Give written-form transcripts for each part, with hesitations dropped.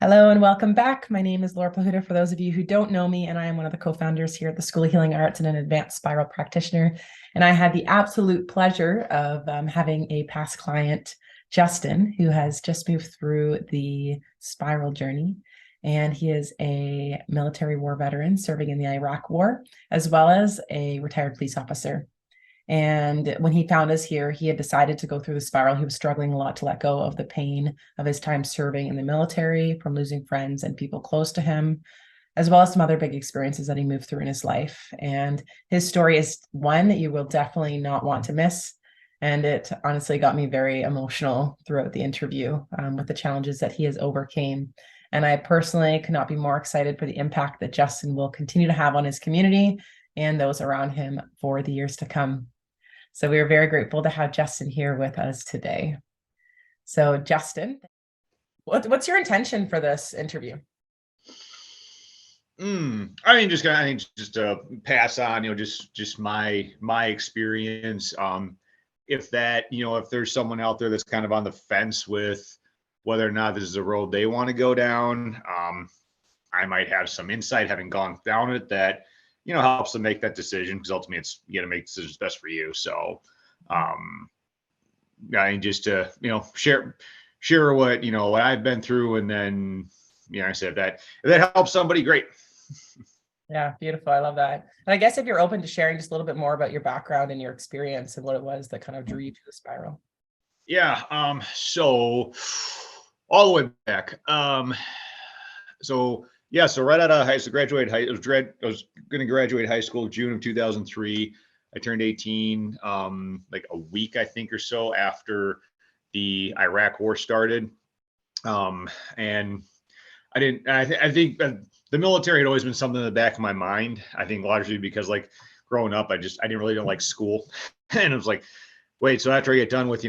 Hello and welcome back. My name is Laura Plahuta, for those of you who don't know me, and I am one of the co-founders here at the School of Healing Arts and an advanced spiral practitioner. And I had the absolute pleasure of having a past client, Justin, who has just moved through the spiral journey. And he is a military war veteran serving in the Iraq War, as well as a retired police officer. And when he found us here, he had decided to go through the spiral. He was struggling a lot to let go of the pain of his time serving in the military, from losing friends and people close to him, as well as some other big experiences that he moved through in his life. And his story is one that you will definitely not want to miss. And it honestly got me very emotional throughout the interview with the challenges that he has overcame. And I personally could not be more excited for the impact that Justin will continue to have on his community and those around him for the years to come. So we are very grateful to have Justin here with us today. So Justin, what's your intention for this interview? I think just to pass on, just my experience. If that, if there's someone out there that's kind of on the fence with whether or not this is a road they want to go down, I might have some insight having gone down it that, helps them make that decision because ultimately it's you got to make decisions best for you. So, I just to share what I've been through, and then I said if that helps somebody, great. Yeah, beautiful. I love that. And I guess if you're open to sharing just a little bit more about your background and your experience and what it was that kind of drew you to the spiral. Yeah. So all the way back. So right out of high school, I was going to graduate high school June of 2003. I turned 18, like a week, I think, or so after the Iraq War started. And I think the military had always been something in the back of my mind. I think largely because like growing up, I didn't really don't like school. And it was like, wait, so after I get done with,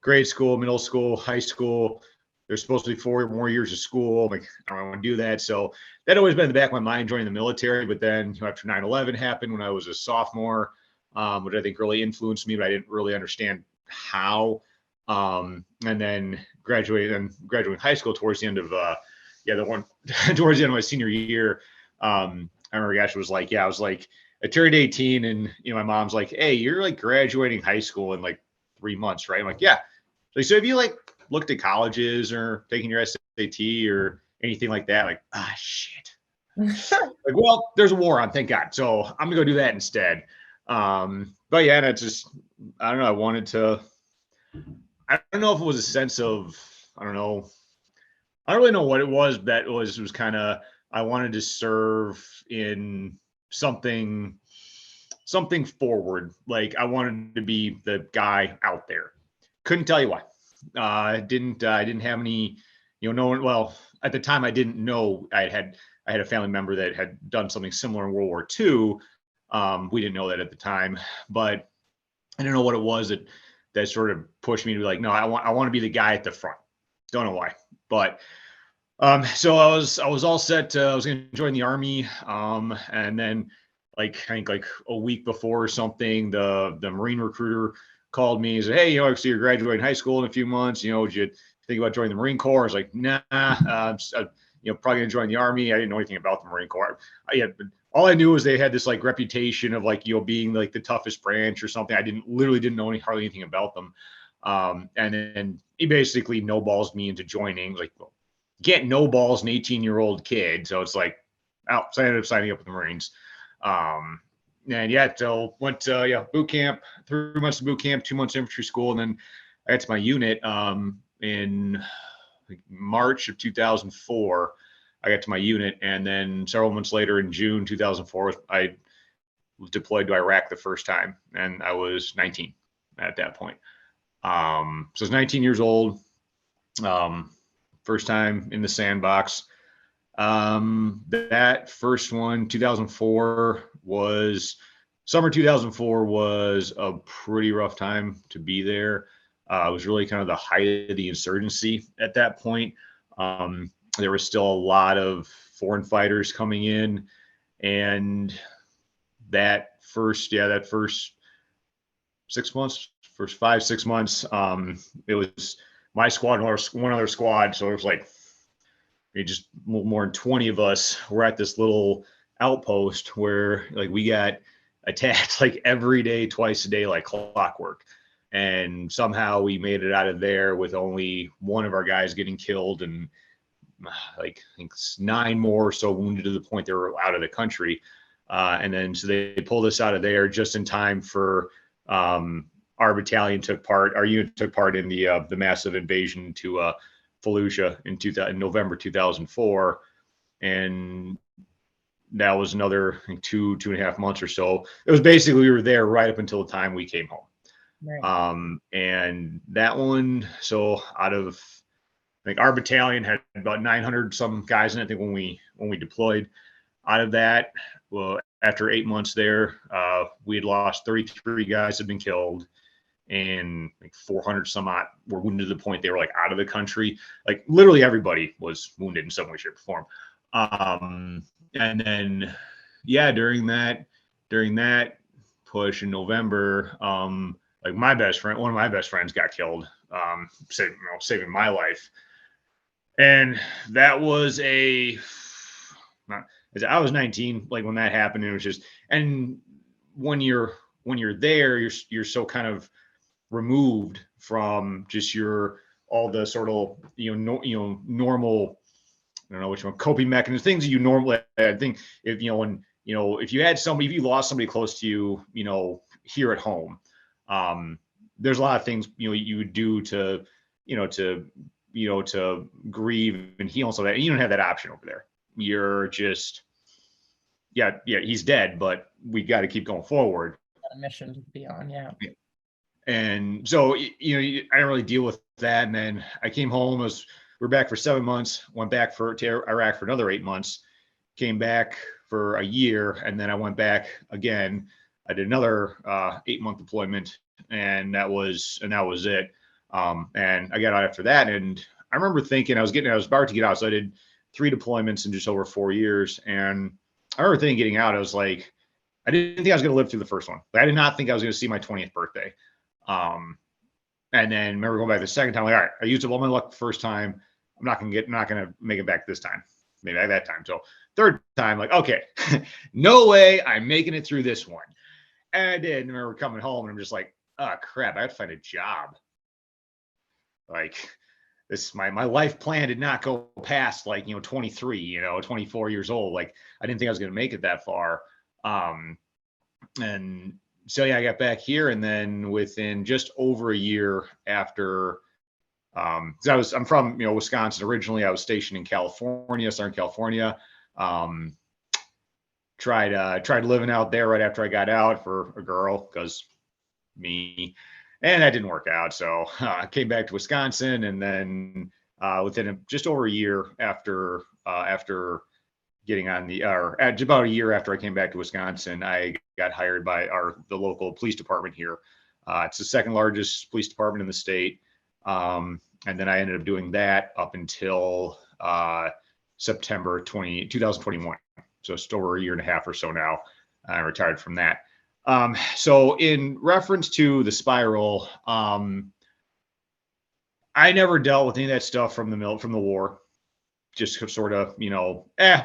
grade school, middle school, high school, there's supposed to be 4 more years of school. I'm like, I don't want to do that. So that always been in the back of my mind joining the military. But then after 9/11 happened when I was a sophomore, which I think really influenced me, but I didn't really understand how. And then graduating high school towards the end of the one towards the end of my senior year. I remember Ash was like, I turned 18 and my mom's like, hey, you're like graduating high school in like 3 months, right? I'm like, yeah. So have you like looked at colleges or taking your SAT or anything like that? Like, shit. Like, well, there's a war on, thank God. So I'm gonna go do that instead. But yeah, and it's just I don't know. I don't know if it was a sense of I don't know. I don't really know what it was. That was kind of I wanted to serve in something something forward. Like I wanted to be the guy out there. Couldn't tell you why. I didn't have any, no one. Well, at the time, I didn't know I had a family member that had done something similar in World War II. We didn't know that at the time, but I didn't know what it was that sort of pushed me to be like, no, I want to be the guy at the front. Don't know why, but so I was all set. I was going to join the army, and then like I think like a week before or something, the Marine recruiter called me and said, "Hey, so you're graduating high school in a few months. Would you think about joining the Marine Corps?" I was like, "Nah, probably gonna join the Army." I didn't know anything about the Marine Corps. All I knew was they had this like reputation of like being like the toughest branch or something. I literally didn't know hardly anything about them. And then he basically no balls me into joining. Like, well, get no balls an 18-year-old kid. So it's like, so I ended up signing up with the Marines. And yeah, so went to boot camp, 3 months of boot camp, 2 months infantry school, and then I got to my unit in March of 2004. I got to my unit, and then several months later, in June 2004, I was deployed to Iraq the first time, and I was 19 at that point. So I was 19 years old. First time in the sandbox. That first one, 2004, was summer 2004 was a pretty rough time to be there. It was really kind of the height of the insurgency at that point. There was still a lot of foreign fighters coming in, and that first 6 months, first 5 6 months, it was my squad and one other squad. So it was like just more than 20 of us were at this little outpost where like we got attacked like every day, twice a day, like clockwork. And somehow we made it out of there with only one of our guys getting killed and like I think 9 more or so wounded to the point they were out of the country. And then so they pulled us out of there just in time for our battalion our unit took part in the massive invasion to Fallujah in November 2004. And that was another like, 2.5 months or so. It was basically we were there right up until the time we came home. Right. And that one, so out of I think our battalion had about 900 some guys in it. I think when we deployed, out of that, well, after 8 months there, we had lost 33 guys had been killed, and like 400 some odd were wounded to the point they were like out of the country. Like literally everybody was wounded in some way, shape, or form. And then, yeah, during that push in November, like one of my best friends got killed, saving my life. And that was I was 19, like when that happened, and it was just, and when you're there, you're so kind of removed from just all the sort of, normal, I don't know which one, coping mechanisms, things that you normally, I think if, if you lost somebody close to you, here at home, there's a lot of things, you would do to grieve and heal and so that, and you don't have that option over there. You're just, yeah, he's dead, but we got to keep going forward. A mission to be on, yeah. And so, I didn't really deal with that. And then I came home, we're back for 7 months, went back to Iraq for another 8 months, came back for a year, and then I went back again. I did another 8-month deployment, and that was it. And I got out after that, and I remember thinking I was about to get out. So I did 3 deployments in just over 4 years. And I remember thinking getting out, I was like, I didn't think I was going to live through the first one. But I did not think I was going to see my 20th birthday. And then remember going back the second time, like, all right, I used up all my luck the first time. I'm not going to make it back this time. Maybe that time. So third time, like, okay, no way I'm making it through this one. And I did. And I remember coming home and I'm just like, oh crap, I have to find a job. Like my life plan did not go past 23, 24 years old. Like I didn't think I was going to make it that far. And so, yeah, I got back here, and then within just over a year after, because I'm from, Wisconsin originally. I was stationed in California, Southern California. Tried living out there right after I got out for a girl, because me, and that didn't work out. So I came back to Wisconsin, and then within just over a year after getting on about a year after I came back to Wisconsin, I got hired by the local police department here. It's the second largest police department in the state. And then I ended up doing that up until September 2021. So it's over a year and a half or so now. I retired from that. So in reference to the spiral, I never dealt with any of that stuff from the war. Just sort of,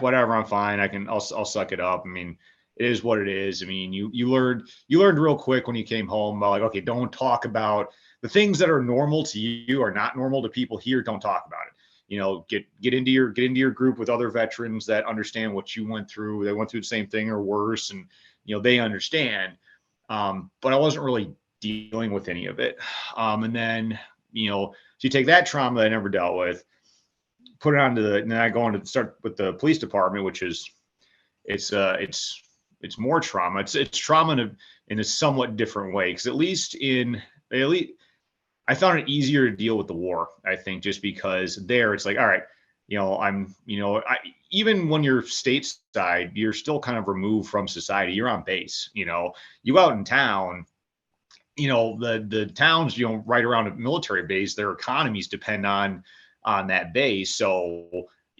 whatever, I'm fine. I'll suck it up. I mean, it is what it is. I mean, you learned real quick when you came home about like, okay, don't talk about the things that are normal to you are not normal to people here. Don't talk about it. Get into your group with other veterans that understand what you went through. They went through the same thing or worse, and they understand. But I wasn't really dealing with any of it. And then so you take that trauma that I never dealt with, put it onto and then I go on to start with the police department, which is it's more trauma. It's trauma in a somewhat different way, because at least I found it easier to deal with the war. I think just because there it's like, all right, even when you're stateside, you're still kind of removed from society. You're on base. You out in town. The towns right around a military base, their economies depend on that base. So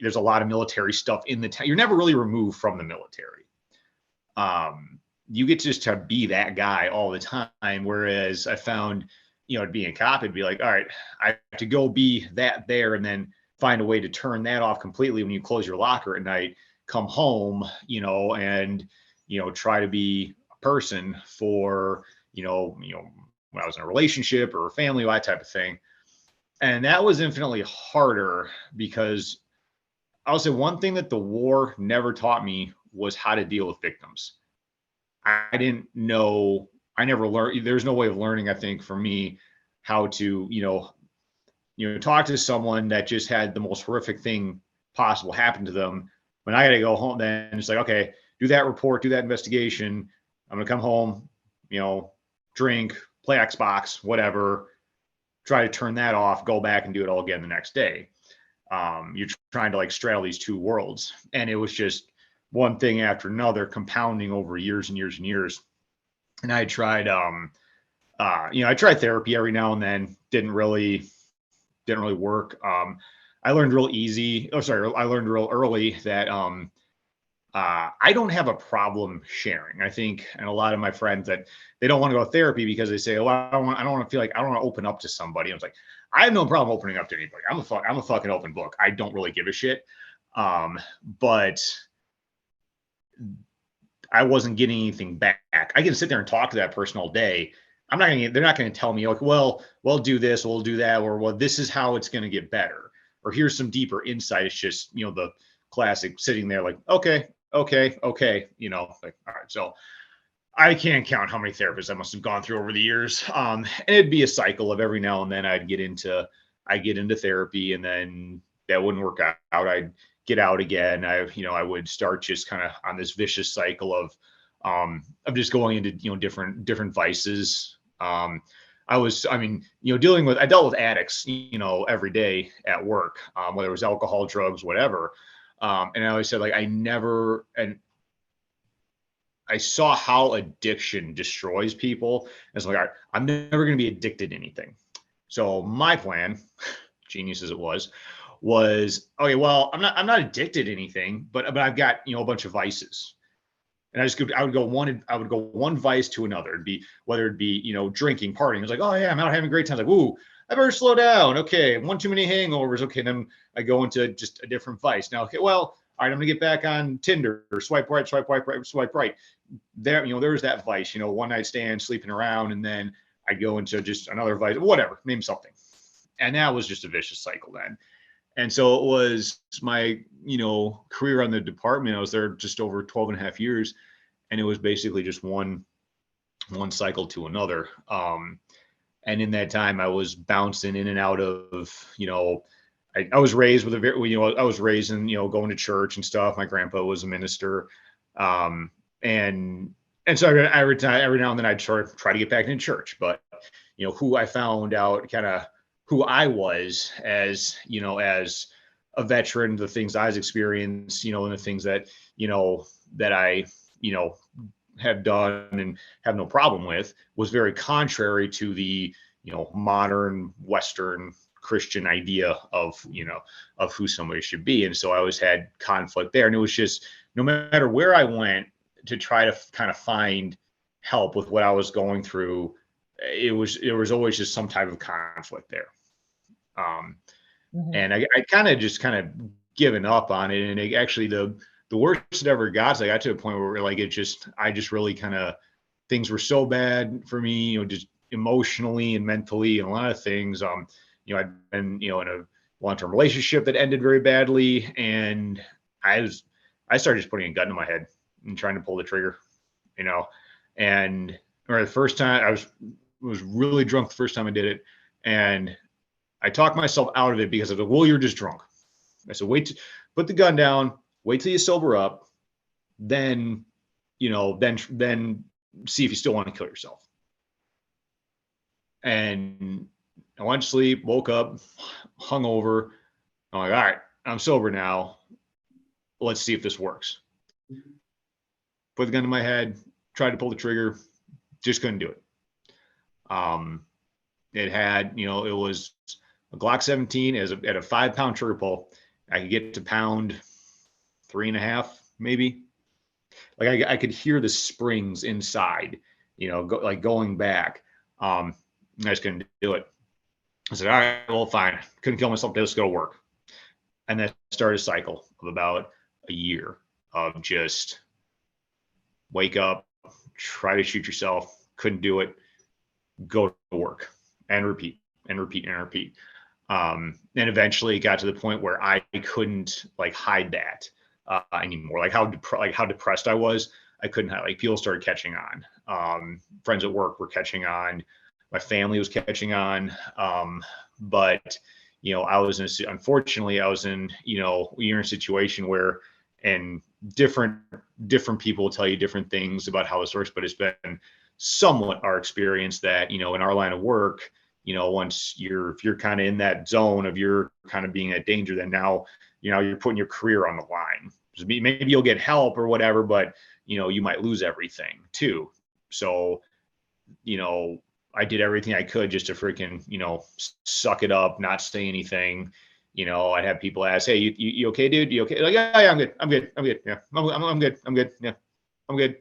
there's a lot of military stuff in the town. You're never really removed from the military. You get just to be that guy all the time. Whereas I found, being a cop, it'd be like, all right, I have to go be that there. And then find a way to turn that off completely when you close your locker at night, come home, and, try to be a person for, when I was in a relationship or a family, that type of thing. And that was infinitely harder because I'll say one thing that the war never taught me was how to deal with victims. I didn't know, I never learned, there's no way of learning, I think, for me, how to, talk to someone that just had the most horrific thing possible happen to them. When I got to go home, then it's like, okay, do that report, do that investigation. I'm going to come home, drink, play Xbox, whatever, try to turn that off, go back and do it all again the next day. You're trying to like straddle these two worlds. And it was just one thing after another, compounding over years and years and years. And I tried, I tried therapy every now and then, didn't really work. I learned real early that I don't have a problem sharing. I think, and a lot of my friends that they don't want to go to therapy because they say, "Oh, I don't want to feel like I don't want to open up to somebody." I was like, I have no problem opening up to anybody. I'm a fucking open book. I don't really give a shit. But I wasn't getting anything back. I can sit there and talk to that person all day. They're not going to tell me like, well, do this, we'll do that, or well, this is how it's going to get better, or here's some deeper insight. It's just, the classic sitting there like, okay, like, all right. So I can't count how many therapists I must have gone through over the years. And it'd be a cycle of every now and then I'd get into therapy, and then that wouldn't work out. I'd get out again. I would start just kind of on this vicious cycle of just going into, different vices. I dealt with addicts, every day at work, whether it was alcohol, drugs, whatever. And I always said, like, I saw how addiction destroys people. It's like, all right, I'm never going to be addicted to anything. So my plan, genius as it was, okay, well, I'm not addicted to anything, but I've got, a bunch of vices. And I would go one vice to another. It'd be, whether it be, drinking, partying. It's like, oh yeah, I'm out having great times. Like, ooh, I better slow down. Okay, one too many hangovers. Okay, then I go into just a different vice. Now, okay, well, all right, I'm gonna get back on Tinder. Swipe right, swipe right, swipe right. There, there's that vice. One night stand, sleeping around, and then I go into just another vice. Whatever, name something. And that was just a vicious cycle then. And so it was my, career on the department. I was there just over 12 and a half years. And it was basically just one cycle to another. And in that time I was bouncing in and out of, I was raised with I was raised in, going to church and stuff. My grandpa was a minister. And so every now and then I'd try to get back into church, but, who I found out kind of who I was as a veteran, the things I was experienced, and the things that, that I, have done and have no problem with, was very contrary to the, modern Western Christian idea of, of who somebody should be. And so I always had conflict there. And it was just, no matter where I went to try to kind of find help with what I was going through, it was always just some type of conflict there. And I kind of given up on it. And it actually, the worst it ever got, I got to a point where like, I just really kind of, things were so bad for me, just emotionally and mentally, and a lot of things. I'd been, in a long-term relationship that ended very badly. And I started just putting a gun to my head and trying to pull the trigger, or the first time I was really drunk the first time I did it. And I talked myself out of it because I was like, well, you're just drunk. I said, put the gun down, wait till you sober up, then see if you still want to kill yourself. And I went to sleep, woke up, hungover. I'm like, all right, I'm sober now. Let's see if this works. Put the gun to my head, tried to pull the trigger, just couldn't do it. It had, it was a Glock 17 at a 5-pound trigger pull. I could get to pound 3.5, maybe. Like I could hear the springs inside, going back. I just couldn't do it. I said, all right, well, fine. Couldn't kill myself. Let's go to work. And then started a cycle of about a year of just wake up, try to shoot yourself, couldn't do it, go to work and repeat and repeat and repeat. And eventually it got to the point where I couldn't like hide that anymore. Like how depressed I was, I couldn't hide. Like people started catching on. Friends at work were catching on. My family was catching on. But unfortunately, I was in, you're in a situation where, and different people will tell you different things about how this works, but it's been somewhat our experience that, in our line of work, once if you're kind of in that zone of you're kind of being at danger, then now, you're putting your career on the line. Maybe you'll get help or whatever, but, you might lose everything too. So, I did everything I could just to freaking, suck it up, not say anything. I'd have people ask, "Hey, you okay, dude? You okay?" Like, yeah, I'm good. I'm good. I'm good. Yeah, I'm good. I'm good. Yeah, I'm good.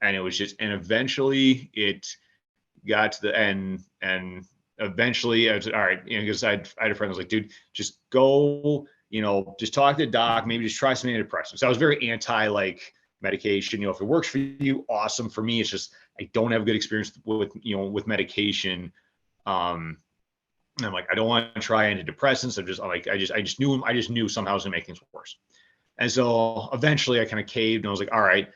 And it was just, and eventually it got to the end, and eventually I was all right, because I had a friend who was like, "Dude, just go, just talk to the doc, maybe just try some antidepressants." So I was very anti like medication. If it works for you, awesome. For me, it's just I don't have good experience with medication. And I'm like, I don't want to try antidepressants. I just knew somehow I was gonna make things worse. And so eventually I kind of caved and I was like, all right,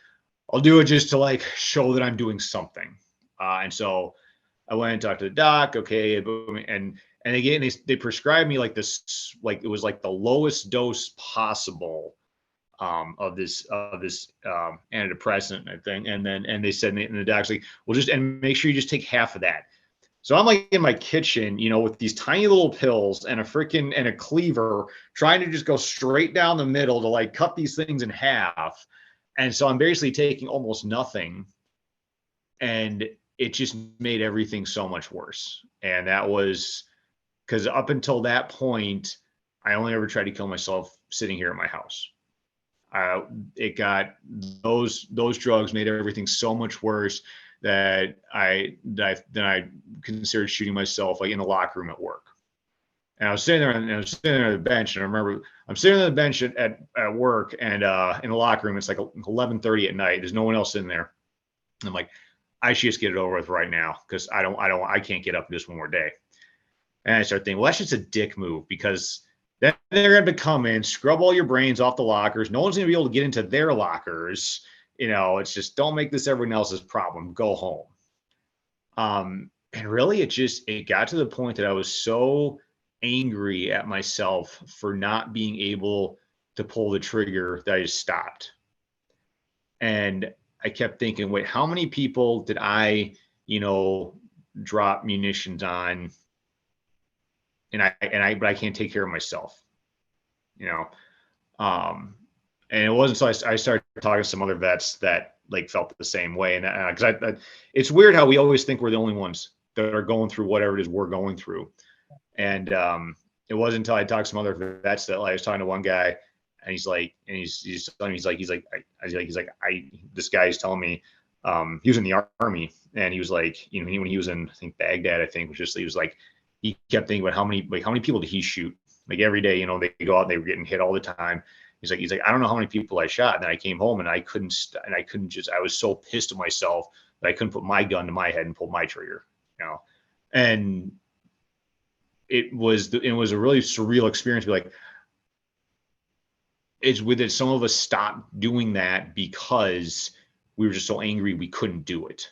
I'll do it just to like show that I'm doing something. And so I went and talked to the doc. Okay. And again, they prescribed me like this, like it was like the lowest dose possible of this antidepressant, I think. And they said, and the doc's like, well, and make sure you just take half of that. So I'm like in my kitchen, with these tiny little pills and a cleaver, trying to just go straight down the middle to like cut these things in half. And so I'm basically taking almost nothing. And it just made everything so much worse. And that was because up until that point, I only ever tried to kill myself sitting here at my house. It got those drugs made everything so much worse that I considered shooting myself like in the locker room at work. And I was sitting there on the bench, and I remember I'm sitting on the bench at work, and in the locker room, it's like 11:30 at night. There's no one else in there. I'm like, I should just get it over with right now because I can't get up and do this one more day. And I start thinking, well, that's just a dick move because then they're going to come in, scrub all your brains off the lockers. No one's going to be able to get into their lockers. It's just don't make this everyone else's problem. Go home. And really, it got to the point that I was so angry at myself for not being able to pull the trigger that I just stopped. And I kept thinking, wait, how many people did I, drop munitions on? But I can't take care of myself, and it wasn't until I started talking to some other vets that like felt the same way. And because it's weird how we always think we're the only ones that are going through whatever it is we're going through. And it wasn't until I talked to some other vets that like, I was talking to one guy, and he's like, this guy is telling me, he was in the army, and he was like, when he was in, I think Baghdad, I think, he was like, he kept thinking about how many people did he shoot? Like every day, they go out and they were getting hit all the time. He's like, I don't know how many people I shot. And then I came home and I was so pissed at myself that I couldn't put my gun to my head and pull my trigger, and it was a really surreal experience. Like, it's with it. Some of us stopped doing that because we were just so angry we couldn't do it,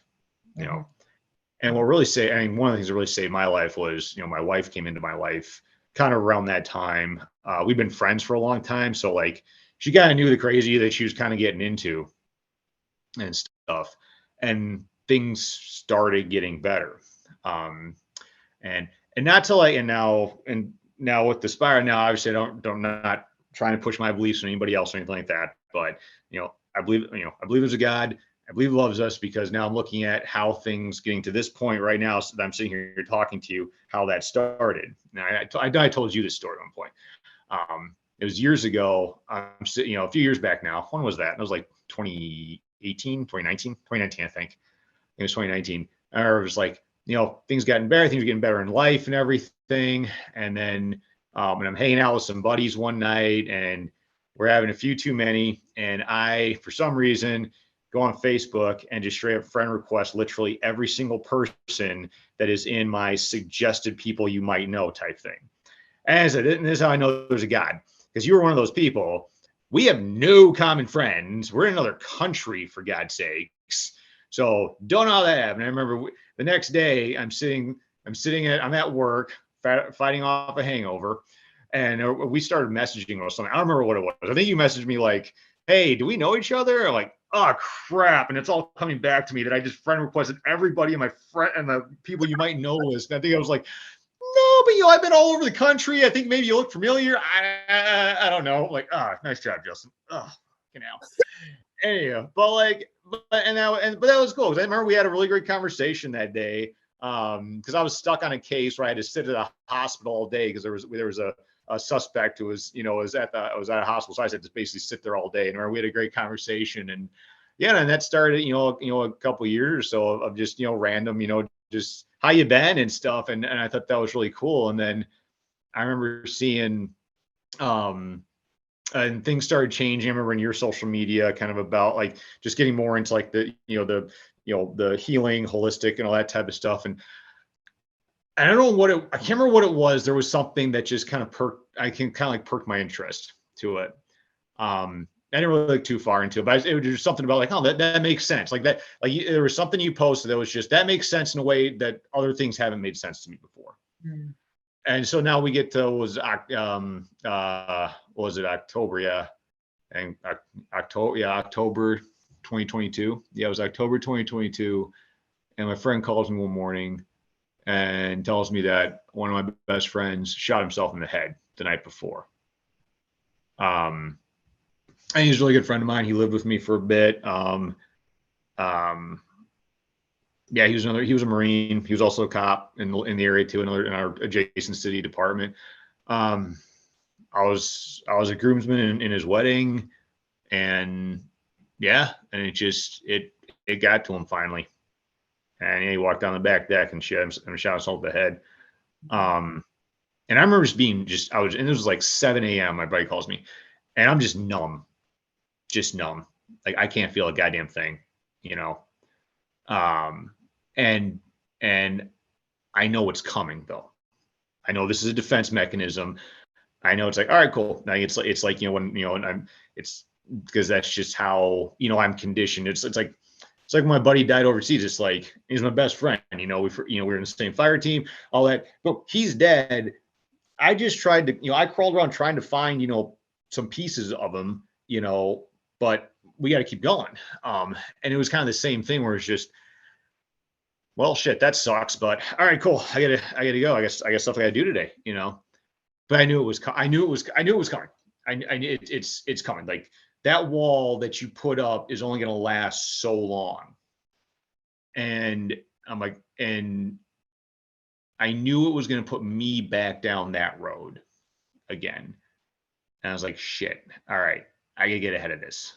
And one of the things that really saved my life was, my wife came into my life kind of around that time. We've been friends for a long time. So like, she kind of knew the crazy that she was kind of getting into and stuff, and things started getting better. And not till now with the Spire, now obviously I'm not trying to push my beliefs on anybody else or anything like that. But, I believe there's a God. I believe he loves us, because now I'm looking at how things getting to this point right now, so that I'm sitting here talking to you, how that started. Now, I told you this story at one point. It was years ago. A few years back now. When was that? It was like 2018, 2019, 2019, I think. It was 2019. It was like, things were getting better in life and everything. And then And I'm hanging out with some buddies one night, and we're having a few too many. And I, for some reason, go on Facebook and just straight up friend request literally every single person that is in my suggested people you might know type thing. And I said, this is how I know there's a God, because you were one of those people. We have no common friends. We're in another country, for God's sakes. So don't know how that happened. I remember the next day I'm at work fighting off a hangover, and we started messaging or something. I don't remember what it was. I think you messaged me like, hey, do we know each other? Or like, oh crap. And it's all coming back to me that I just friend requested everybody in my friend and the people you might know list. And I think I was like, no, but I've been all over the country. I think maybe you look familiar. I don't know. Like, nice job, Justin. Oh, Anyhow, but that was cool. I remember we had a really great conversation that day. Because I was stuck on a case where I had to sit at a hospital all day because there was a suspect who was at a hospital. So I had to basically sit there all day. And we had a great conversation, and and that started a couple of years or so of just random just how you been and stuff. And I thought that was really cool. And then I remember seeing and things started changing. I remember in your social media kind of about like just getting more into like the healing, holistic and all that type of stuff. And I don't know I can't remember what it was. There was something that just kind of perked my interest to it. I didn't really look too far into it, but it was just something about like, oh, that makes sense. Like that, like there was something you posted that was just, that makes sense in a way that other things haven't made sense to me before. Mm. And so now we get to, was it October? Yeah. And October 2022. Yeah, it was October 2022. And my friend calls me one morning and tells me that one of my best friends shot himself in the head the night before. And he's a really good friend of mine. He lived with me for a bit. Yeah, he was a Marine. He was also a cop in the area too, in our adjacent city department. I was a groomsman in his wedding, and it got to him finally. And he walked down the back deck and shot himself in the head. And I remember and it was like 7 a.m. My buddy calls me, and I'm just numb. Like I can't feel a goddamn thing, And I know it's coming though. I know this is a defense mechanism. I know it's like, all right, cool. Now it's like, it's because that's just how, I'm conditioned. It's like when my buddy died overseas. It's like, he's my best friend. We were in the same fire team, all that, but he's dead. I just tried to, I crawled around trying to find, some pieces of him, but we got to keep going. And it was kind of the same thing where it's just, well, shit, that sucks, but all right, cool. I gotta go. I guess stuff I gotta do today, but I knew it was coming. It's coming. Like that wall that you put up is only going to last so long. And I'm like, and I knew it was going to put me back down that road again. And I was like, shit, all right, I gotta get ahead of this.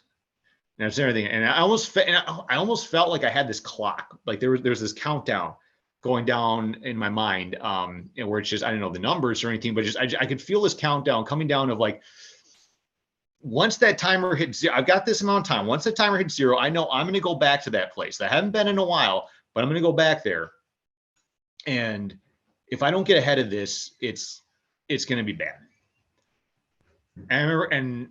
And that's everything. And I almost felt like I had this clock, like there's this countdown going down in my mind, where it's just, I don't know the numbers or anything, but just, I could feel this countdown coming down of like, once that timer hits zero, I've got this amount of time. Once the timer hits zero, I know I'm going to go back to that place. I haven't been in a while, but I'm going to go back there. And if I don't get ahead of this, it's going to be bad. And I remember,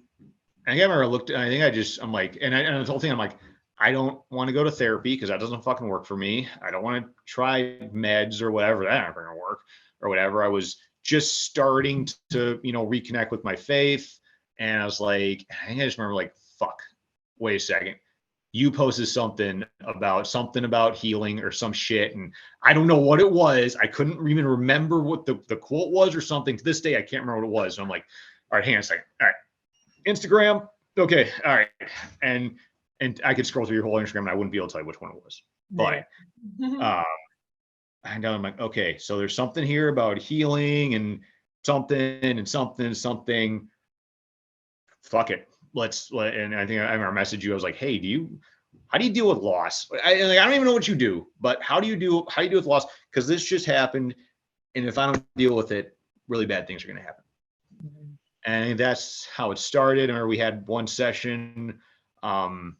I remember I looked, and I'm like, and the whole thing, I'm like, I don't want to go to therapy because that doesn't fucking work for me. I don't want to try meds or whatever. That aren't going to work or whatever. I was just starting to, reconnect with my faith. And I was like, I just remember like, fuck, wait a second. You posted something about healing or some shit. And I don't know what it was. I couldn't even remember what the quote was or something. To this day, I can't remember what it was. So I'm like, all right, hang on a second. All right. Instagram. Okay. All right. And I could scroll through your whole Instagram and I wouldn't be able to tell you which one it was. But and I'm like, okay, so there's something here about healing and something. Fuck it. And I think I remember message you. I was like, hey, how do you deal with loss? I don't even know what you do, but how do you deal with loss? Because this just happened. And if I don't deal with it, really bad things are going to happen. And that's how it started. Or we had one session. And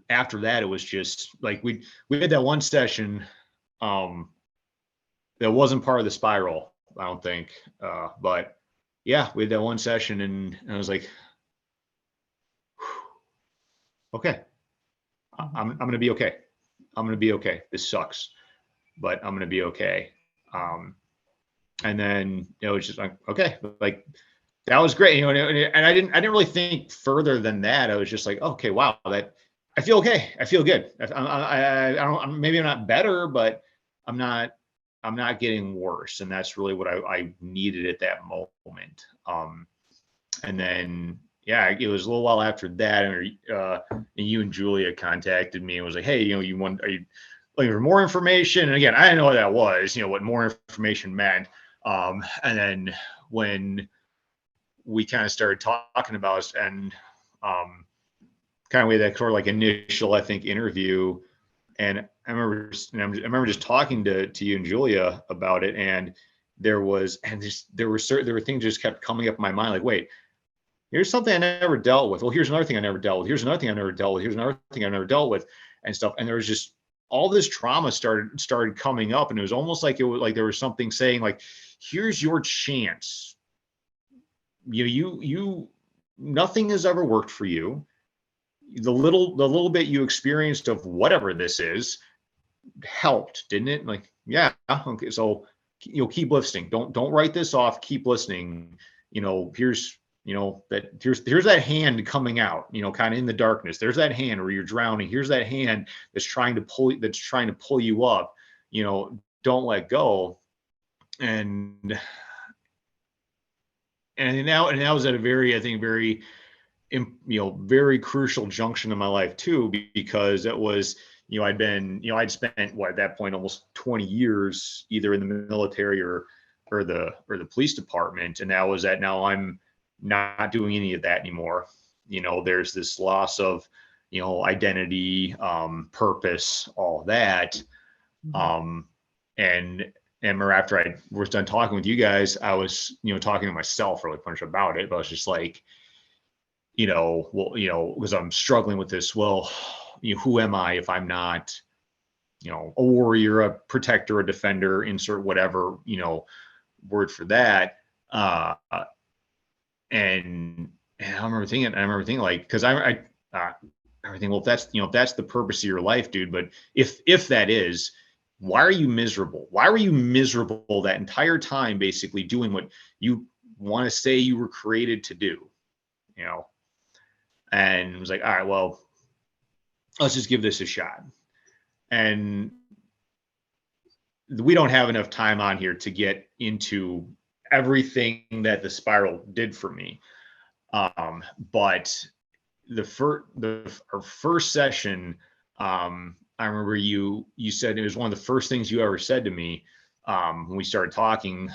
after that, it was just like we had that one session that wasn't part of the spiral, I don't think. But yeah, we had that one session, and I was like, okay, I'm gonna be okay. I'm gonna be okay. This sucks, but I'm gonna be okay. And then it was just like, okay, like that was great, and I didn't really think further than that. I was just like, okay, wow, that I feel okay. I feel good. I don't, maybe I'm not better, but I'm not, I'm not getting worse. And that's really what I needed at that moment. And then, yeah, it was a little while after that. And you and Julia contacted me and was like, hey, are you looking for more information? And again, I didn't know what that was, what more information meant. And then when we kind of started talking about it, and kind of we had that sort of like initial, I think, interview. And I remember just talking to you and Julia about it, and there were things just kept coming up in my mind, like, wait, here's something I never dealt with. Well, here's another thing I never dealt with. Here's another thing I never dealt with. Here's another thing I never dealt with, and stuff. And there was just all this trauma started coming up, and it was almost like there was something saying like, here's your chance. You nothing has ever worked for you. The little bit you experienced of whatever this is helped, didn't it? Like, yeah, okay, so keep listening. Don't write this off. Keep listening. Here's here's that hand coming out, kind of in the darkness. There's that hand where you're drowning. Here's that hand that's trying to pull you up. Don't let go. And that was at a very, I think, very very crucial junction in my life too, because it was, I'd spent at that point almost 20 years either in the military or the police department, and that was that. Now I'm not doing any of that anymore. There's this loss of identity, purpose, all that. And after I was done talking with you guys, I was talking to myself really much about it, but I was just like, because I'm struggling with this. Well, who am I if I'm not, a warrior, a protector, a defender, insert whatever, word for that. And I remember thinking like, because I remember thinking, well, if that's the purpose of your life, dude, but if that is, why are you miserable? Why were you miserable that entire time, basically doing what you want to say you were created to do? And it was like, all right, well, let's just give this a shot. And we don't have enough time on here to get into everything that the spiral did for me. But our first session, I remember you said, it was one of the first things you ever said to me when we started talking,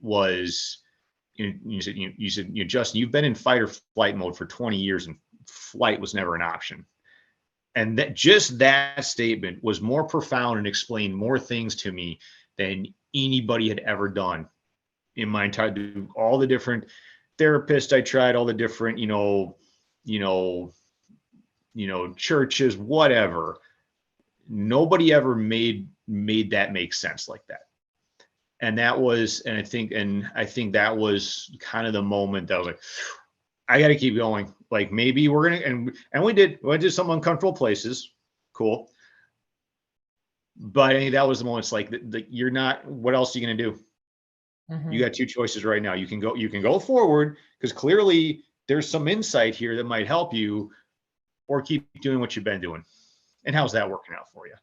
was, you said, Justin, you've been in fight or flight mode for 20 years and flight was never an option. And that statement was more profound and explained more things to me than anybody had ever done in my entire, all the different therapists I tried, all the different, churches, whatever. Nobody ever made that make sense like that. And that was, and I think that was kind of the moment that I was like, I got to keep going. Like, maybe we're going to, and we went to some uncomfortable places. Cool. But I think that was the moment. It's like, you're not, what else are you going to do? You got two choices right now. You can go forward, because clearly there's some insight here that might help you, or keep doing what you've been doing. And how's that working out for you?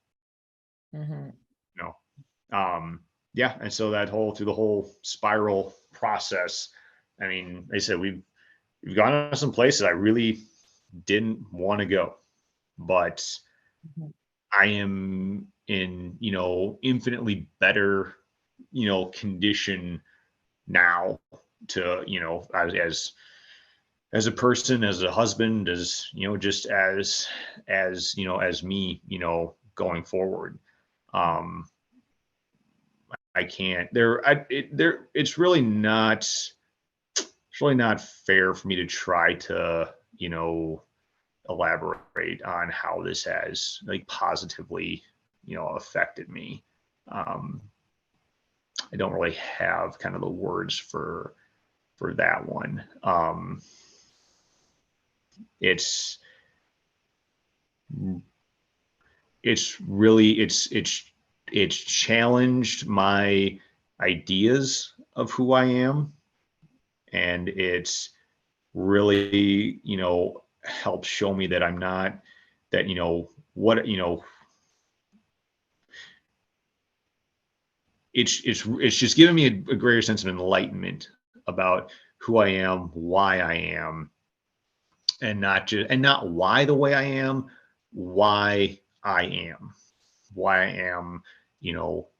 Yeah. And so through the whole spiral process, I mean, they said we've gone to some places I really didn't want to go, but I am in, infinitely better, condition now to, as a person, as a husband, as, just as me, going forward. I can't. It's really not. It's really not fair for me to try to, elaborate on how this has like positively, affected me. Um, I don't really have kind of the words for that one. It's it's really it's challenged my ideas of who I am, and it's really, helped show me that I'm not that, what, it's just given me a greater sense of enlightenment about who I am, why I am, and not why the way I am, why I am, why I am,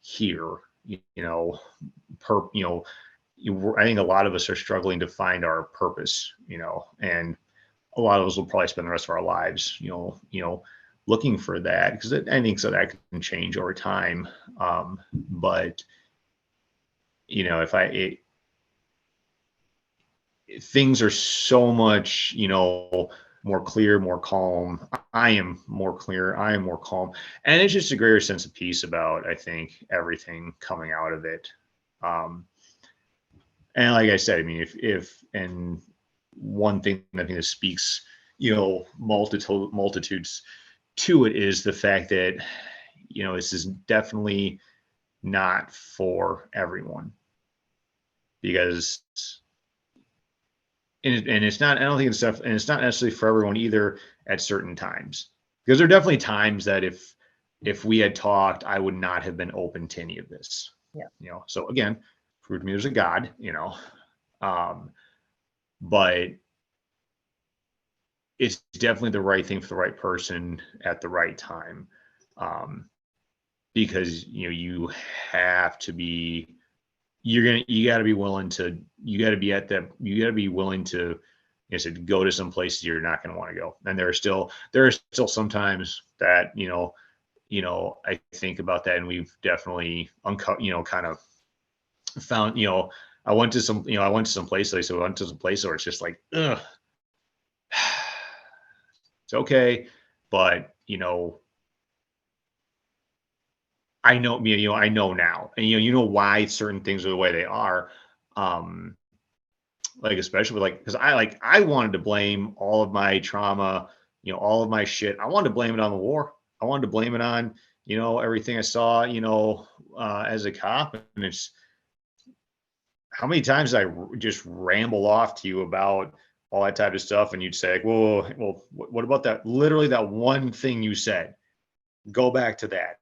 here, you know, I think a lot of us are struggling to find our purpose, and a lot of us will probably spend the rest of our lives, looking for that, because I think so that can change over time. But if things are so much, more clear, more calm. I am more clear. I am more calm, and it's just a greater sense of peace about, I think, everything coming out of it. And like I said, I mean, and one thing I think that speaks, multitudes to it is the fact that, this is definitely not for everyone, because, and it's not, I don't think it's stuff, and it's not necessarily for everyone either at certain times, because there are definitely times that if we had talked, I would not have been open to any of this. Yeah. So again, prove to me there's a God, but it's definitely the right thing for the right person at the right time. Because you have to be, you got to be willing to, you got to be at that, you got to be willing to, like I said, go to some places you're not going to want to go. And there are still sometimes that, I think about that, and we've definitely kind of found, I went to some, places. So I went to some place where it's just like, ugh, it's okay, but I know, I know now, and why certain things are the way they are. Um, like especially with, like, because I wanted to blame all of my trauma, all of my shit. I wanted to blame it on the war. I wanted to blame it on, everything I saw, as a cop. And it's how many times I just ramble off to you about all that type of stuff, and you'd say, like, well, what about that? Literally, that one thing you said. Go back to that.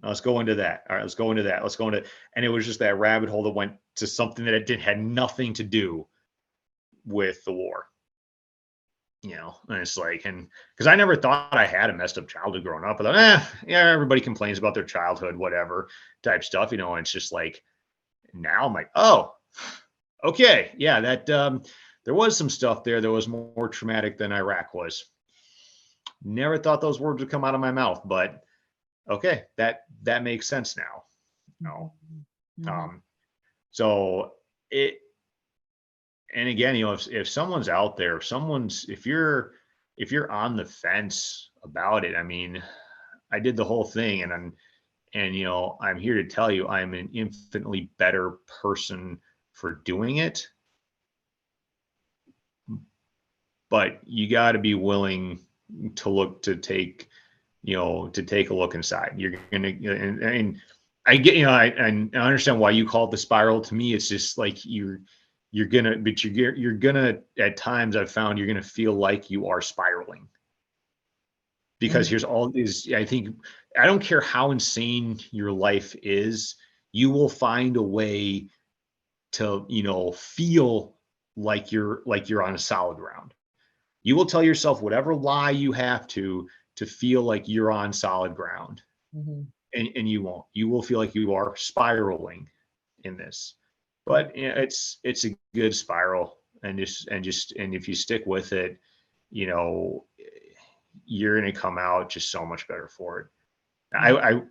Let's go into that. All right, let's go into that. Let's go into, and it was just that rabbit hole that went to something that it had nothing to do with the war. And it's like, and because I never thought I had a messed up childhood growing up. I thought, yeah, everybody complains about their childhood, whatever type stuff, and it's just like, now I'm like, oh, okay, yeah, that there was some stuff there that was more traumatic than Iraq was. Never thought those words would come out of my mouth, but okay, that makes sense now. Mm-hmm. So it, and again, if someone's out there, if you're on the fence about it, I mean, I did the whole thing, and I'm here to tell you I'm an infinitely better person for doing it. But you got to be willing to take a look inside. You're gonna, and I get, I understand why you call it the spiral. To me, it's just like you're gonna at times, I've found, you're gonna feel like you are spiraling, because here's all these, I think, I don't care how insane your life is, you will find a way to, feel like you're on a solid ground. You will tell yourself whatever lie you have to feel like you're on solid ground. Mm-hmm. And you won't. You will feel like you are spiraling in this. But it's a good spiral, and if you stick with it, you know, you're going to come out just so much better for it. I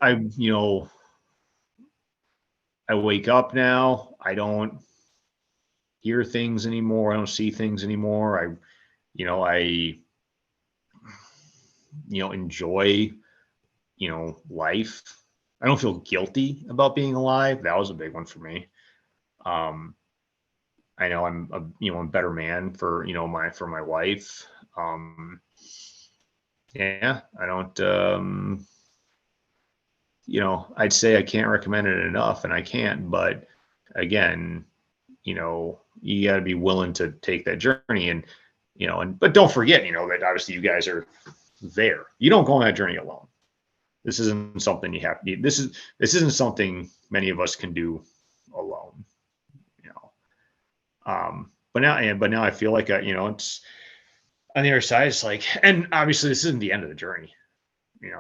I wake up now. I don't hear things anymore. I don't see things anymore. I enjoy, life. I don't feel guilty about being alive. That was a big one for me. Um, I know I'm a better man for, for my wife. Yeah, I don't, I'd say I can't recommend it enough, and I can't, but again, you got to be willing to take that journey, and, but don't forget, that obviously you guys are there. You don't go on that journey alone. This isn't something you have to, this isn't something many of us can do alone, but now I feel like, it's on the other side. It's like, and obviously this isn't the end of the journey, and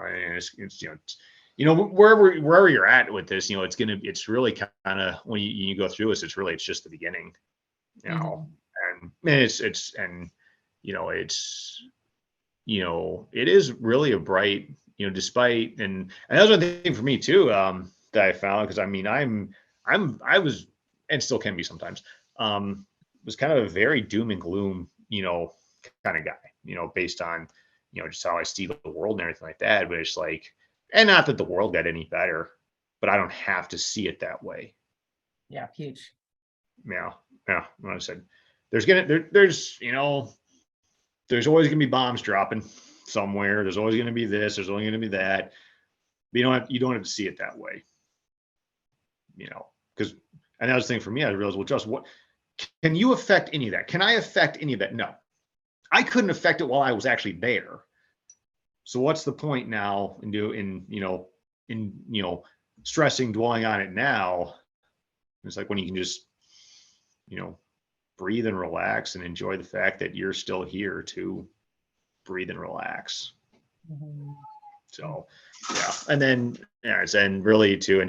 wherever you're at with this, it's really kind of, when you go through this, it's just the beginning, and it is really a bright, despite, and that was one thing for me too, that I found, because I mean, I was, and still can be sometimes, was kind of a very doom and gloom, kind of guy, based on, just how I see the world and everything like that. But it's like, and not that the world got any better, but I don't have to see it that way. Yeah, huge. Yeah, yeah. Like I said, there's there's always gonna be bombs dropping somewhere. There's always gonna be this. There's always gonna be that. But you don't have to see it that way. Because, and that was the thing for me. I realized, well, just what can you affect any of that? Can I affect any of that? No, I couldn't affect it while I was actually there. So what's the point now in stressing, dwelling on it now? It's like when you can just, breathe and relax and enjoy the fact that you're still here to breathe and relax. So, yeah. And then, yeah, and really too,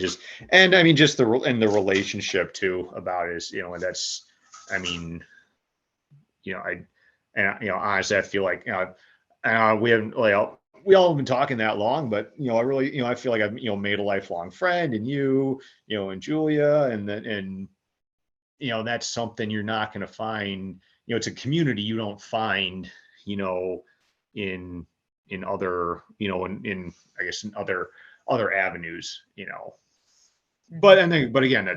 and I mean, just the relationship too about it is, and that's, I mean, honestly, I feel like, we haven't, we all have been talking that long, but, I really, I feel like I've, made a lifelong friend in you, and Julia, and that's something you're not going to find, it's a community you don't find, in other, in I guess in other avenues, but again, I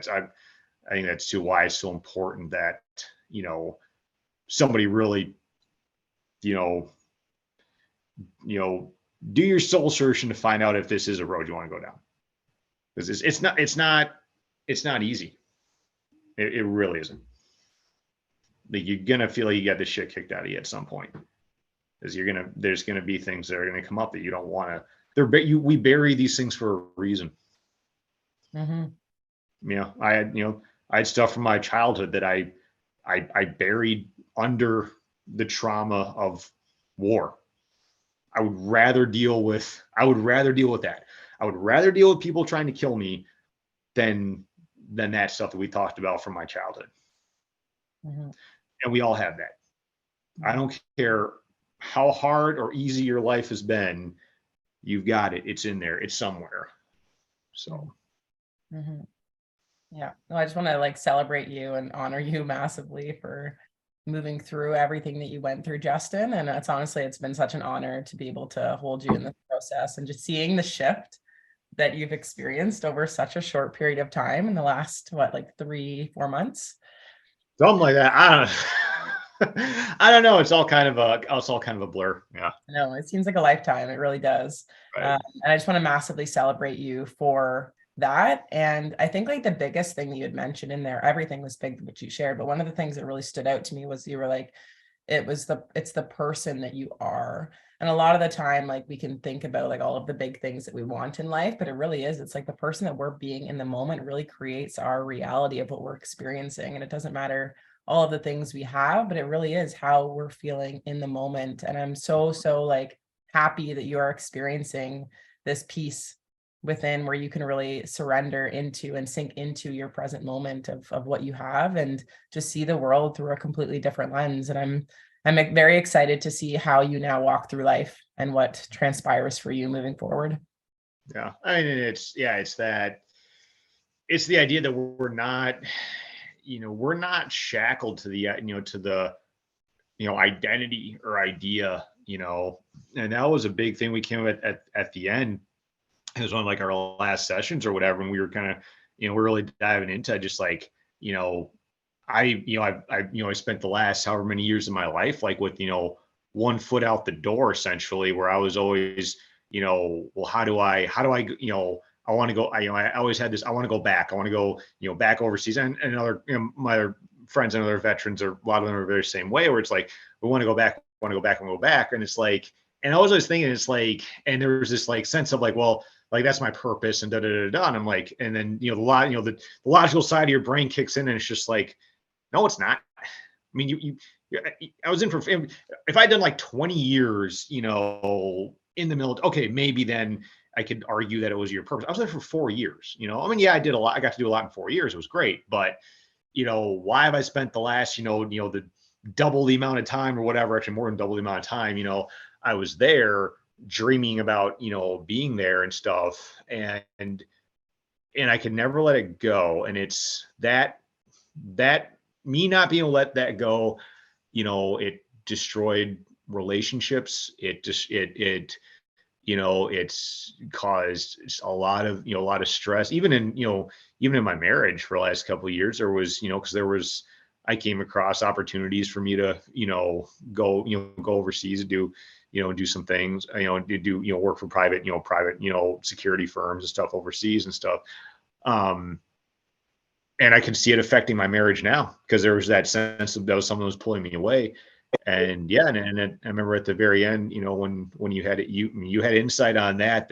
think that's too why it's so important that, somebody really, do your soul searching to find out if this is a road you want to go down. Because it's not easy. It really isn't. Like, you're gonna feel like you got the shit kicked out of you at some point. Because there's gonna be things that are gonna come up that you don't want to. We bury these things for a reason. I had stuff from my childhood that I buried under the trauma of war. I would rather deal with that. I would rather deal with people trying to kill me than that stuff that we talked about from my childhood. And we all have that. I don't care how hard or easy your life has been. You've got it. It's in there. It's somewhere. So. Yeah. No, I just want to celebrate you and honor you massively for moving through everything that you went through, Justin. And it's been such an honor to be able to hold you in this process, and just seeing the shift that you've experienced over such a short period of time in the last, 3-4 months. Something like that. I don't know. It's all kind of a blur. Yeah. No, it seems like a lifetime. It really does. Right. And I just want to massively celebrate you for that. And I think the biggest thing that you had mentioned in there, everything was big that you shared, but one of the things that really stood out to me was you were like, it's the person that you are. And a lot of the time, we can think about all of the big things that we want in life, but it really is, it's the person that we're being in the moment really creates our reality of what we're experiencing. And it doesn't matter all of the things we have, but it really is how we're feeling in the moment. And I'm so happy that you are experiencing this peace within, where you can really surrender into and sink into your present moment of what you have, and just see the world through a completely different lens. And I'm very excited to see how you now walk through life and what transpires for you moving forward. Yeah. I mean, it's that, it's the idea that we're not shackled to the, to the, identity or idea, and that was a big thing we came at the end. It was one of like our last sessions or whatever, and we were kind of, we're really diving into just like, I spent the last however many years of my life like with, one foot out the door essentially, where I was always, well, how do I, I want to go, I always had this, I want to go back. I want to go, back overseas, and other, my other friends and other veterans, or a lot of them are very same way, where it's like, we want to go back, want to go back and go back. And it's like, and I was always thinking, it's like, and there was this like sense of like, well, like that's my purpose and da da da da. And I'm like, and then, the logical side of your brain kicks in, and it's just like, no, it's not. I mean, I was in for, if I'd done like 20 years, in the military, okay, maybe then I could argue that it was your purpose. I was there for 4 years, I mean, yeah, I did a lot. I got to do a lot in 4 years. It was great. But, why have I spent the last, the double the amount of time or whatever, actually more than double the amount of time, I was there dreaming about, being there and stuff. And I could never let it go. And it's that me not being able to let that go, it destroyed relationships. It's caused a lot of, a lot of stress, even in my marriage for the last couple of years. There was, because I came across opportunities for me to, go overseas and do some things, do, work for private security firms and stuff overseas and stuff. And I could see it affecting my marriage now, because there was that sense of that was someone was pulling me away. And yeah, and I remember at the very end, when you had it, you had insight on that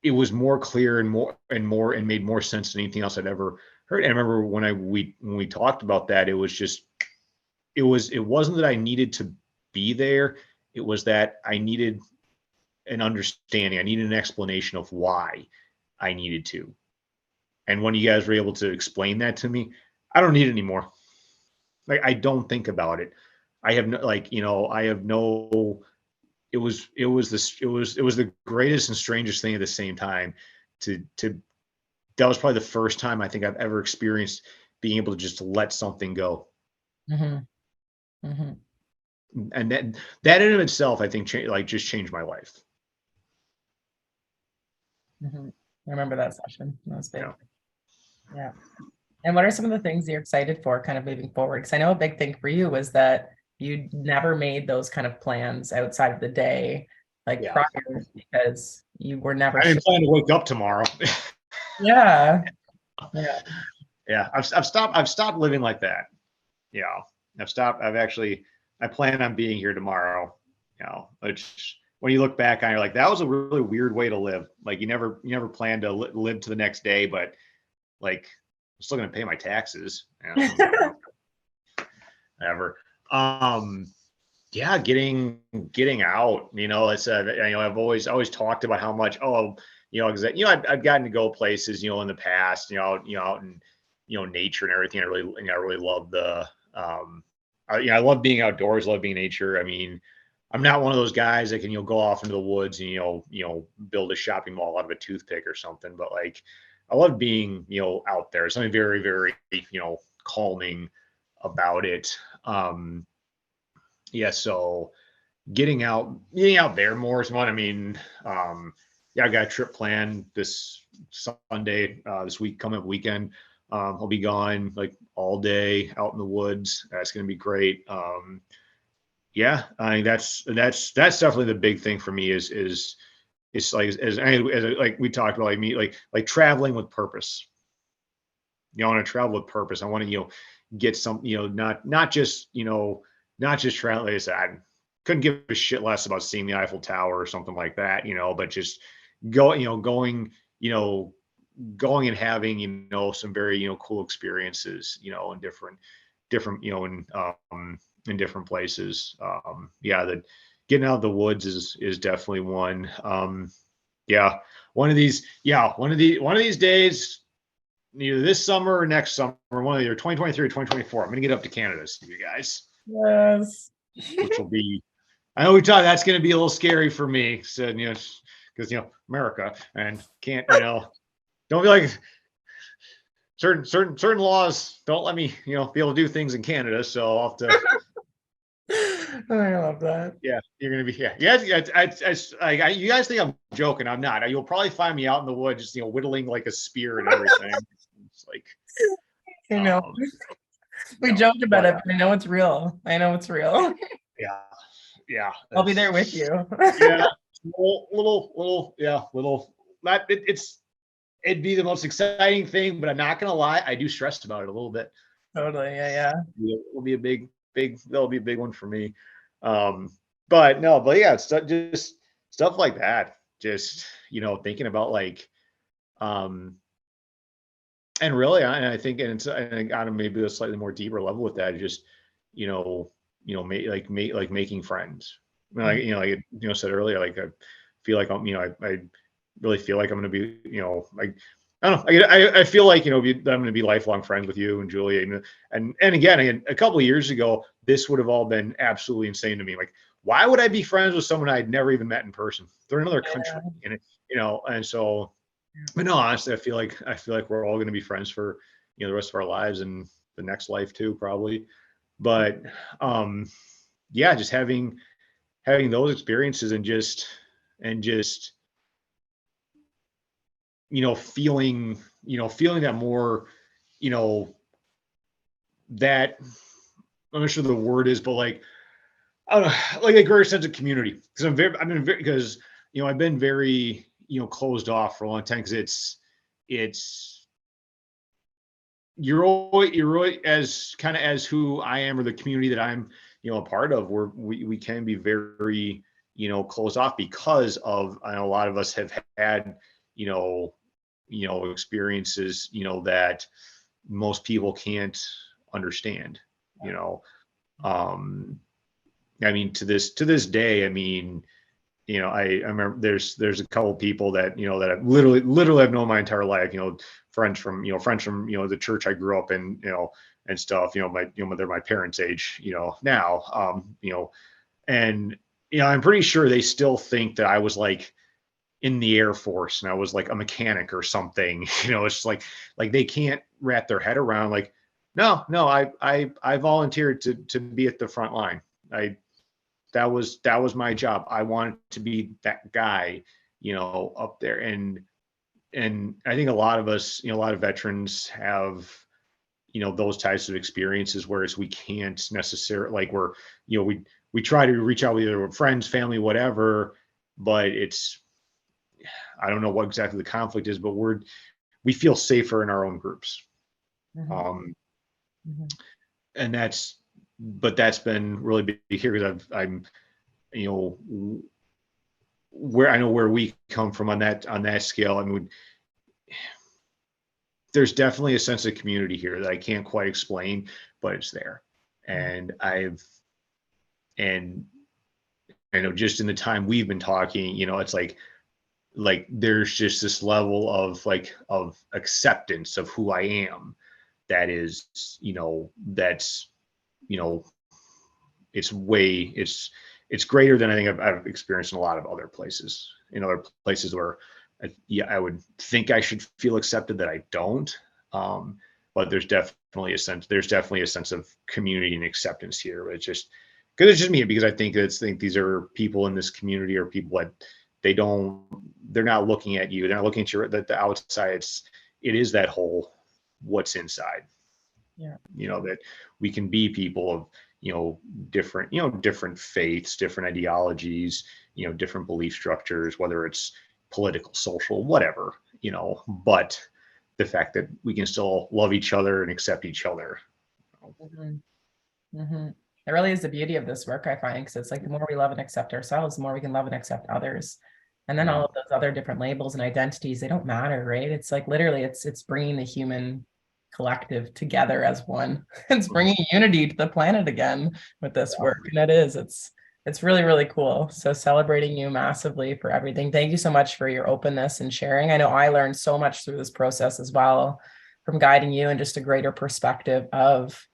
it was more clear and made more sense than anything else I'd ever heard. And I remember when we talked about that, it wasn't that I needed to be there. It was that I needed an understanding. I needed an explanation of why I needed to. And when you guys were able to explain that to me, I don't need it anymore. Like, I don't think about it. I have no, like, I have no, it was the greatest and strangest thing at the same time that was probably the first time I think I've ever experienced being able to just let something go. Mm-hmm. Mm-hmm. And that in of itself, I think just changed my life. Mm-hmm. I remember that session. That was big. Yeah. Yeah. And what are some of the things you're excited for kind of moving forward? Because I know a big thing for you was that you never made those kind of plans outside of the day, like Yeah. prior, because you were never I didn't plan to wake up tomorrow. Yeah. Yeah. Yeah. I've stopped living like that. Yeah. I plan on being here tomorrow. Which when you look back on, you're like, that was a really weird way to live. Like, you never planned to live to the next day, but like, I'm still going to pay my taxes. Whatever. Yeah, getting out, it's I've always talked about how much, because I've gotten to go places, in the past, out in, nature and everything. I really love I love being outdoors, love being in nature. I mean, I'm not one of those guys that can, go off into the woods and, build a shopping mall out of a toothpick or something, but like, I love being, out there. Something very, very, calming about it. Yeah. So getting out there more is fun. I mean, yeah, I got a trip planned this Sunday, this coming up weekend. I'll be gone like all day out in the woods. That's going to be great. Yeah, I think that's definitely the big thing for me is like as like we talked about, like me, like traveling with purpose. I want to travel with purpose. I want to, get some, not just travel. Like I said, I couldn't give a shit less about seeing the Eiffel Tower or something like that, but just going, going and having, some very, cool experiences, in different, in different places. Yeah, that getting out of the woods is definitely one. Yeah, one of these days, either this summer or next summer, one of either 2023 or 2024, I'm gonna get up to Canada to see you guys. Yes. Which will be, I know we talked, that's gonna be a little scary for me. So, because, America, and can't, don't be like certain laws don't let me, be able to do things in Canada. So I'll have to, I love that. yeah, you're going to be, yeah. You guys think I'm joking. I'm not. You'll probably find me out in the woods, just, whittling like a spear and everything. It's like, You know, we no, joked about but it, but I know it's real. I know it's real. yeah, yeah. I'll be there with you. Yeah. Little, not, it'd be the most exciting thing, but I'm not going to lie. I do stress about it a little bit. Totally. Yeah. It'll be a that'll be a big one for me. But no, but yeah, it's just stuff like that. Just, thinking about like, and really, I think, and on maybe a slightly more deeper level with that, just, making friends. Like, like, said earlier, like, I feel like I really feel like I'm going to be, like, I don't know. I feel like, I'm going to be lifelong friends with you and Julia. And again, a couple of years ago, this would have all been absolutely insane to me. Like, why would I be friends with someone I'd never even met in person? They're in another country, and and so, but no, honestly, I feel like we're all going to be friends for, the rest of our lives and the next life too, probably. But, yeah, just having those experiences and just, feeling that more, that, I'm not sure the word is, but like, I don't know, like a greater sense of community. Because I've been very, closed off for a long time, because it's you're always as kind of as who I am, or the community that I'm, a part of, where we can be very, closed off, because of, I know a lot of us have had, experiences, that most people can't understand, I mean, to this day, I mean, I remember there's a couple of people that, that I've literally I've known my entire life, friends from, the church I grew up in, and stuff, they're my parents' age, now, and, I'm pretty sure they still think that I was like in the Air Force and I was like a mechanic or something. It's like they can't wrap their head around, like, no, I volunteered to be at the front line. That was my job. I wanted to be that guy, up there. And I think a lot of us, a lot of veterans have, those types of experiences, whereas we can't necessarily, like, we try to reach out with either friends, family, whatever, but I don't know what exactly the conflict is, but we feel safer in our own groups. Mm-hmm. And that's been really big here, because I'm, where I know where we come from on that scale. I mean, there's definitely a sense of community here that I can't quite explain, but it's there. And and I know, just in the time we've been talking, it's like there's just this level of of acceptance of who I am, that is, that's, it's greater than I think I've experienced in a lot of other places, where I would think I should feel accepted, that I don't. But there's definitely a sense of community and acceptance here. It's just because it's just me, because I think these are people in this community, or people that they're not looking at you. They're not looking at the outside. It is that whole what's inside. Yeah. That we can be people of, different faiths, different ideologies, different belief structures, whether it's political, social, whatever, but the fact that we can still love each other and accept each other. Mm-hmm. Mm-hmm. It really is the beauty of this work, I find, because it's like the more we love and accept ourselves, the more we can love and accept others. And then all of those other different labels and identities, they don't matter, right? It's like literally it's bringing the human collective together as one. It's bringing unity to the planet again with this work. And it's really, really cool. So celebrating you massively for everything. Thank you so much for your openness and sharing. I know I learned so much through this process as well, from guiding you, and just a greater perspective of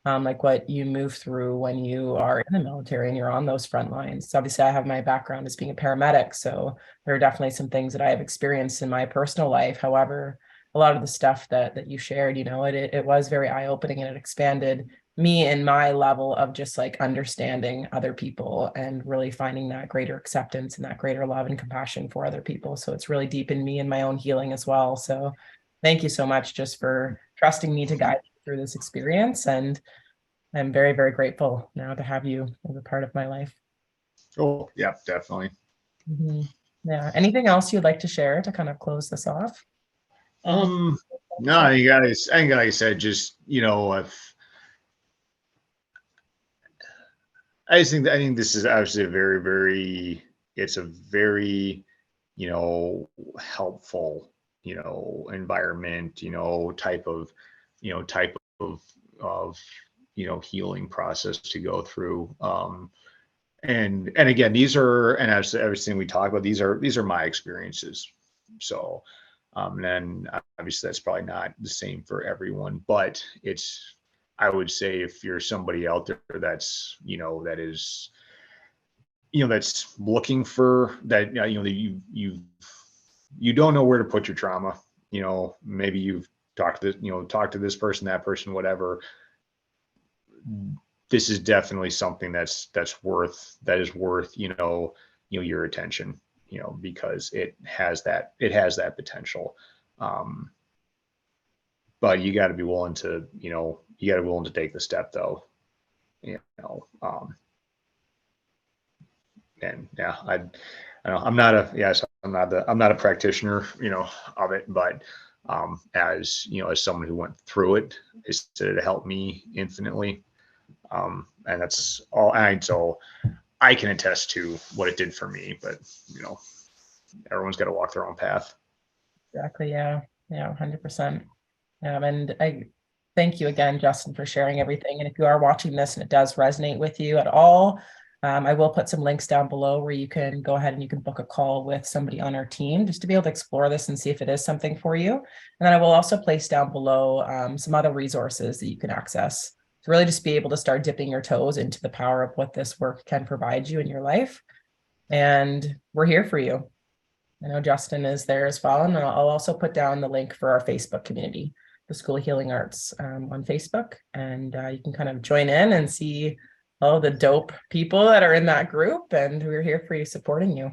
like what you move through when you are in the military and you're on those front lines. So obviously, I have my background as being a paramedic, so there are definitely some things that I have experienced in my personal life. However, a lot of the stuff that you shared, it was very eye-opening, and it expanded me in my level of just like understanding other people and really finding that greater acceptance and that greater love and compassion for other people. So it's really deepened me in my own healing as well. So thank you so much just for trusting me to guide you through this experience. And I'm very, very grateful now to have you as a part of my life. Oh, yeah, definitely. Mhm. Yeah. Anything else you'd like to share to kind of close this off? No, you guys, I think, like I said, just, if I think this is actually a very, very, it's a very, helpful, environment, type of, healing process to go through. And again, these are, and as everything we talk about, these are my experiences. So, and then obviously that's probably not the same for everyone, but I would say if you're somebody out there that's, that's looking for that, that you don't know where to put your trauma, maybe you've talked to this person, that person, whatever. This is definitely something that is worth, your attention, because it has that potential. Um, but you got to be willing to, take the step though, you know, um, and yeah, I don't know, I'm not a practitioner, of it, but, as, as someone who went through it, it's to help me infinitely. And that's all. And so I can attest to what it did for me, but, everyone's got to walk their own path. Exactly. Yeah. Yeah. 100%. And I thank you again, Justin, for sharing everything. And if you are watching this and it does resonate with you at all, I will put some links down below where you can go ahead and you can book a call with somebody on our team just to be able to explore this and see if it is something for you. And then I will also place down below some other resources that you can access to really just be able to start dipping your toes into the power of what this work can provide you in your life. And we're here for you. I know Justin is there as well. And I'll also put down the link for our Facebook community, the School of Healing Arts, on Facebook. And you can kind of join in and see all the dope people that are in that group. And we're here for you, supporting you.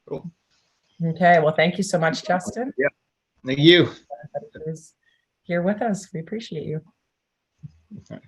Cool. Okay. Well, thank you so much, Justin. Yeah. Thank you. Here with us. We appreciate you. Okay.